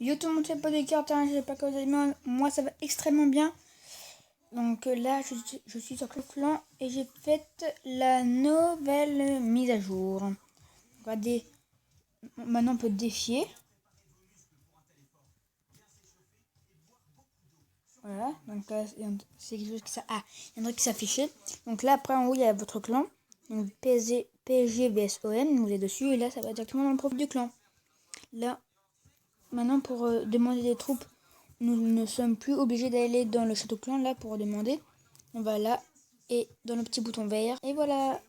Yo tout le monde, c'est pas des cartes, hein, je sais pas que vous allez bien. Moi ça va extrêmement bien. Donc là je suis sur le clan et j'ai fait la nouvelle mise à jour. Regardez, maintenant on peut défier. Voilà, donc là c'est quelque chose qui ça. Ah, il y a un truc qui s'affichait. Donc là après en haut il y a votre clan. Donc PSG vs OM, vous êtes dessus et là ça va directement dans le profil du clan. Là, maintenant pour demander des troupes, nous ne sommes plus obligés d'aller dans le château clan là pour demander. On va là et dans le petit bouton vert. Et voilà,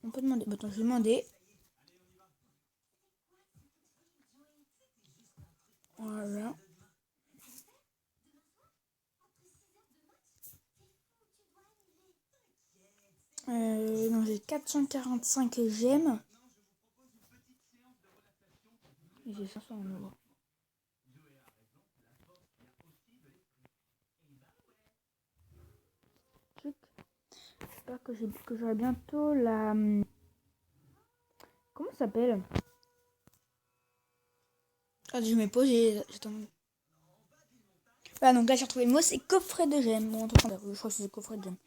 on peut demander. Attends, je vais demander. Voilà. Donc j'ai 445 gemmes. Et j'ai 500 en euros. J'espère que j'aurai bientôt la... Comment ça s'appelle? Ah, je mets pause et j'attends. Voilà, donc là j'ai retrouvé le mot, c'est coffret de gemmes. Bon, je crois que c'est coffret de gemmes.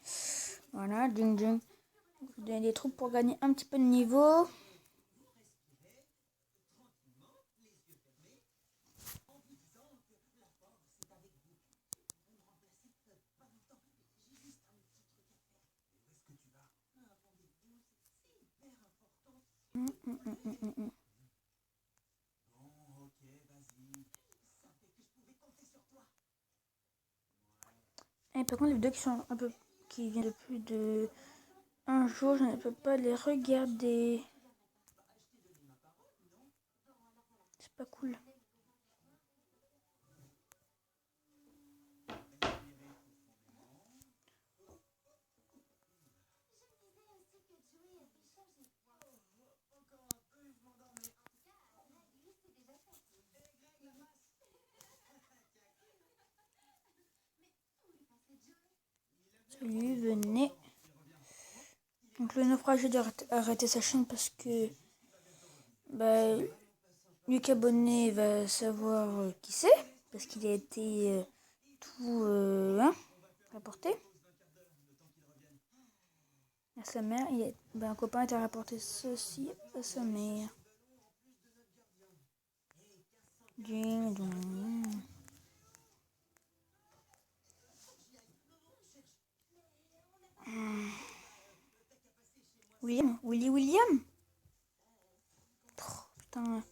Voilà, ding ding. Je vais donner des troupes pour gagner un petit peu de niveau. Et par contre, les vidéos qui sont un peu qui viennent de plus de un jour, je ne peux pas les regarder. C'est pas cool. Salut, venez. Donc le naufrage, j'ai dû arrêter sa chaîne parce que bah, Luc Abonné va savoir qui c'est. Parce qu'il a été tout rapporté. À sa mère, un copain a été rapporté ceci à sa mère. Ding dong. William. Oh, putain.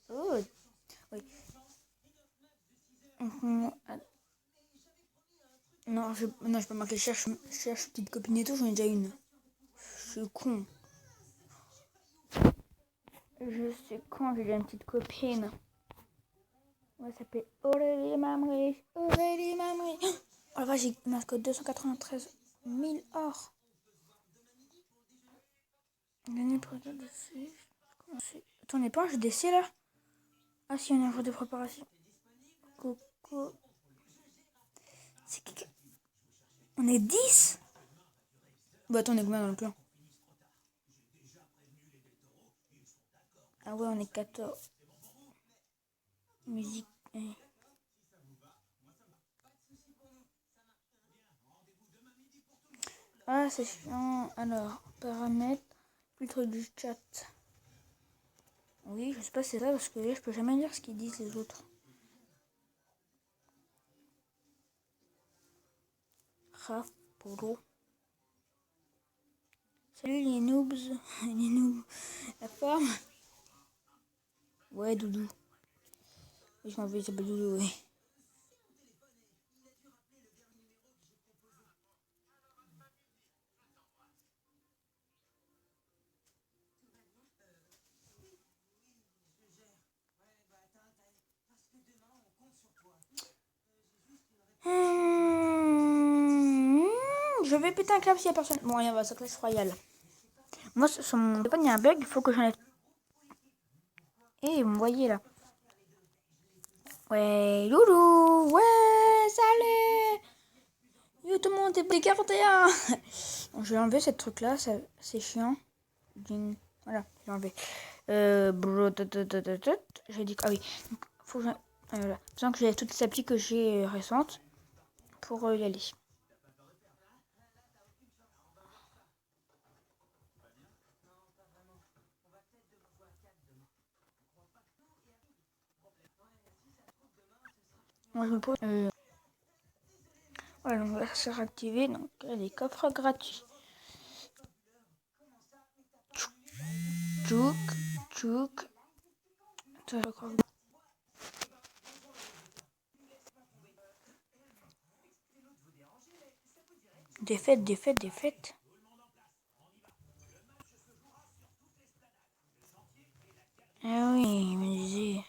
Oh, oui. Non, je peux marquer cherche petite copine et tout, j'en ai déjà une. Je suis con. Je suis con, j'ai déjà une petite copine. Ouais, ça s'appelle Aurélie Mamrich. Aurélie Mamrich. Oh la vache, j'ai marqué 293 000 or. Gagné pour deux dessus. Attends, on n'est pas en JDC là? Ah si, on est en jeu de préparation. Coco. On est 10? Bah attends, on est combien dans le clan? Ah ouais, on est 14. Musique. Ah, c'est chiant. Alors, paramètres, filtre du chat. Oui, je sais pas si c'est ça parce que là, je peux jamais lire ce qu'ils disent les autres. Raf, Polo. Salut les noobs. Les noobs. La forme. Ouais, Doudou. Oui, je m'en vais, il s'appelle Doudou, oui. Je vais péter un câble s'il y a personne. Bon, allez, on va sur Clash Royale. Moi, sur mon téléphone, il y a un bug, il faut que j'enlève. Et vous me voyez là. Ouais, loulou. Ouais, salut. tout le monde est 41. Donc, je vais enlever cette truc là, c'est chiant. Voilà, je l'ai enlevé. J'ai dit ah oui, donc, faut que voilà. Besoin que j'ai toutes les applis que j'ai récentes pour y aller. Moi je me pose. Voilà, donc là ça sera activé, donc les coffres gratuits. Tchouk, tchouk. Défaite, défaite, défaite. Ah oui, il me disait.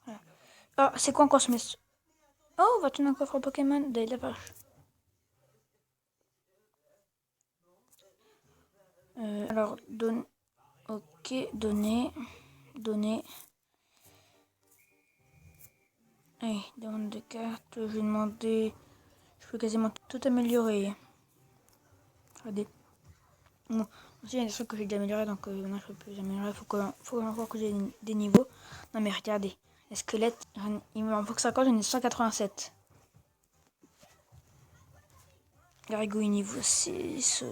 Voilà. Oh, c'est quoi encore ce message? Oh, va-t-on un coffre Pokémon de la vache. Alors, donne. Ok, donner. Donner. Allez, demande de carte. Je vais demander. Je peux quasiment tout améliorer. Regardez. Bon, aussi, il y a des trucs que j'ai déjà améliorés, donc maintenant je peux plus améliorer. Faut encore que j'ai des niveaux. Non, mais regardez. Les squelettes, il m'en faut que 50, j'en ai 187. Garigouille niveau 6.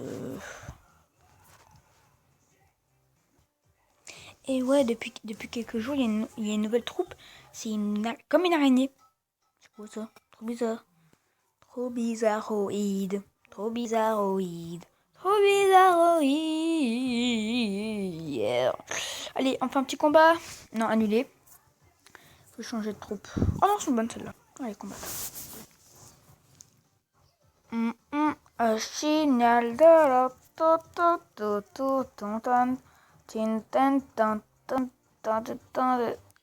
Et ouais, depuis quelques jours, il y a une nouvelle troupe. C'est comme une araignée. C'est quoi ça? Trop bizarre. Trop bizarroïde. Trop bizarroïde. Trop bizarroïde. Yeah. Allez, on fait un petit combat. Non, annulé. Faut changer de troupe. Oh non, c'est une bonne celle-là. Allez, combat. Un signal de la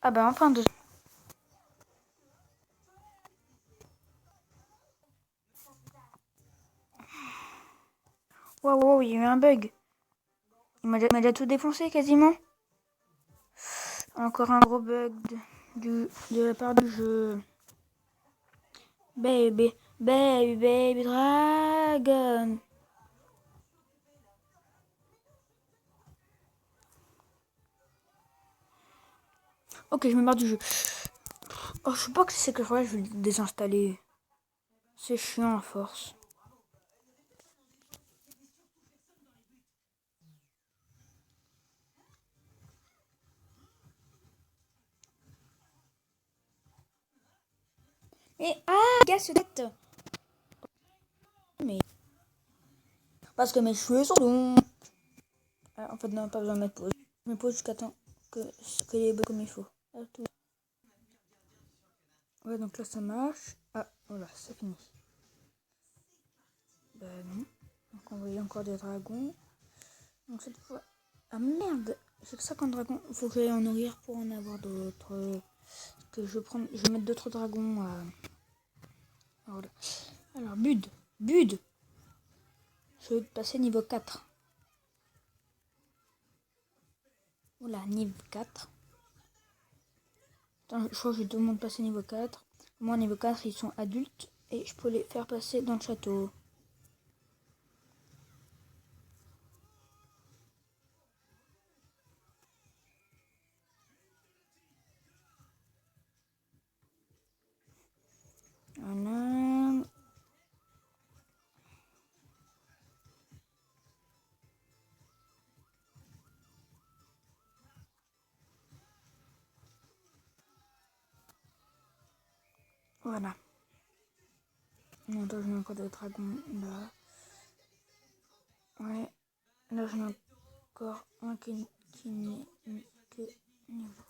ah ben enfin de... Wow, il y a eu un bug. Il m'a déjà tout défoncé quasiment. Encore un gros bug de la part du jeu. Baby dragon. Ok, je me marre du jeu. Oh, je sais pas que c'est que je vais le désinstaller. C'est chiant à force. Mais gars, ce tête. Mais parce que mes cheveux sont longs. En fait, non, pas besoin de mettre pause. Je me pose jusqu'à temps que les bugs comme il faut. Ouais, donc là ça marche. Ah, voilà, c'est fini. Bah non. Donc on voyait encore des dragons. Donc cette fois. Ah merde! J'ai que 50 dragons. Il faut que j'aille en nourrir pour en avoir d'autres. Que je vais mettre d'autres dragons. Voilà. Alors, Bud. Je vais passer niveau 4. Voilà, niveau 4. Attends, je crois que je vais tout le monde passer niveau 4. Moi, niveau 4, ils sont adultes. Et je peux les faire passer dans le château. Voilà. Voilà. Non, là, j'en ai encore des dragons là. Ouais. Là, j'en ai encore un qui n'est que niveau.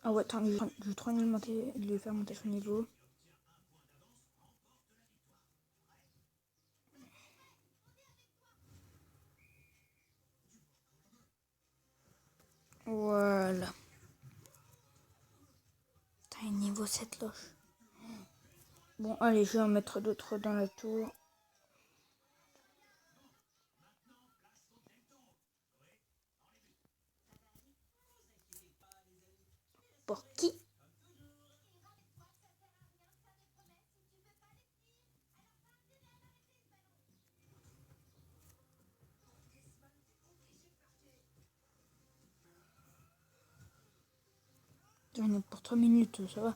Ah ouais, attends, je vais trop lui faire monter son niveau. Voilà. Putain, niveau 7 loche. Bon, allez, je vais en mettre d'autres dans la tour. Pour qui? J'en ai pour 3 minutes, ça va.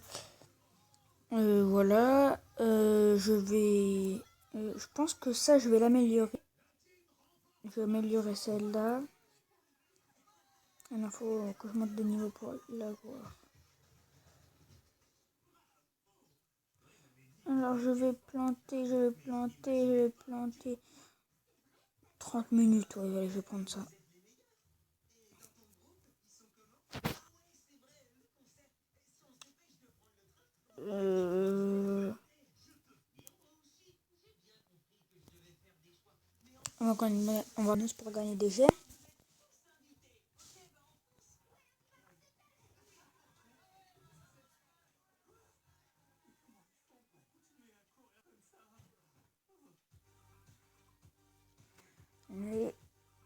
Voilà. Je vais... je pense que ça, je vais l'améliorer. Je vais améliorer celle-là. Il faut que je monte de niveau pour l'avoir. Alors je vais planter. 30 minutes, ouais, allez, je vais prendre ça. On va nous pour gagner des gemmes.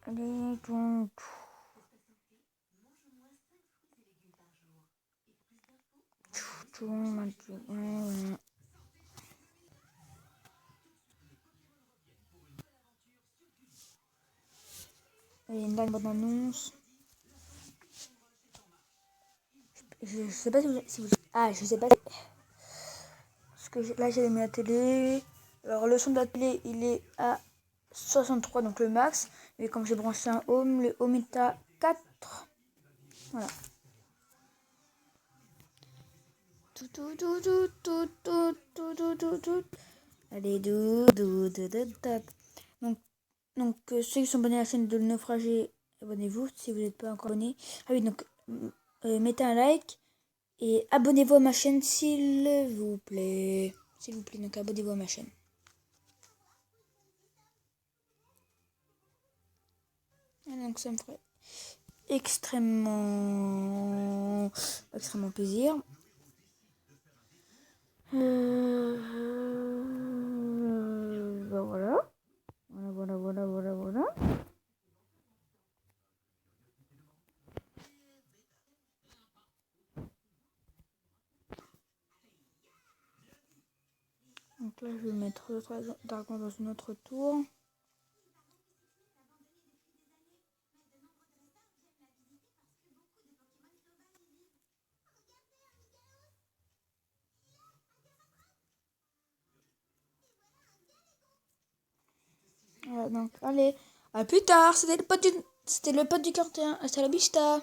Allez, donc. Tout maintenant. Allez, une dernière bonne annonce. Je sais pas si vous... Ah, je sais pas. Parce que là, j'ai mis la télé. Alors, le son de la télé, il est à 63, donc le max. Mais comme j'ai branché un home, le home est à 4. Voilà. Allez, donc ceux qui sont abonnés à la chaîne de Le Naufragé, abonnez-vous si vous n'êtes pas encore abonné. Ah oui, donc mettez un like et abonnez-vous à ma chaîne s'il vous plaît. S'il vous plaît, donc abonnez-vous à ma chaîne. Et donc ça me ferait extrêmement plaisir. Ben voilà. Voilà. Donc là, je vais mettre 3 dragons dans une autre tour. Voilà, donc allez, à plus tard. C'était le pote du 41. Hasta la vista.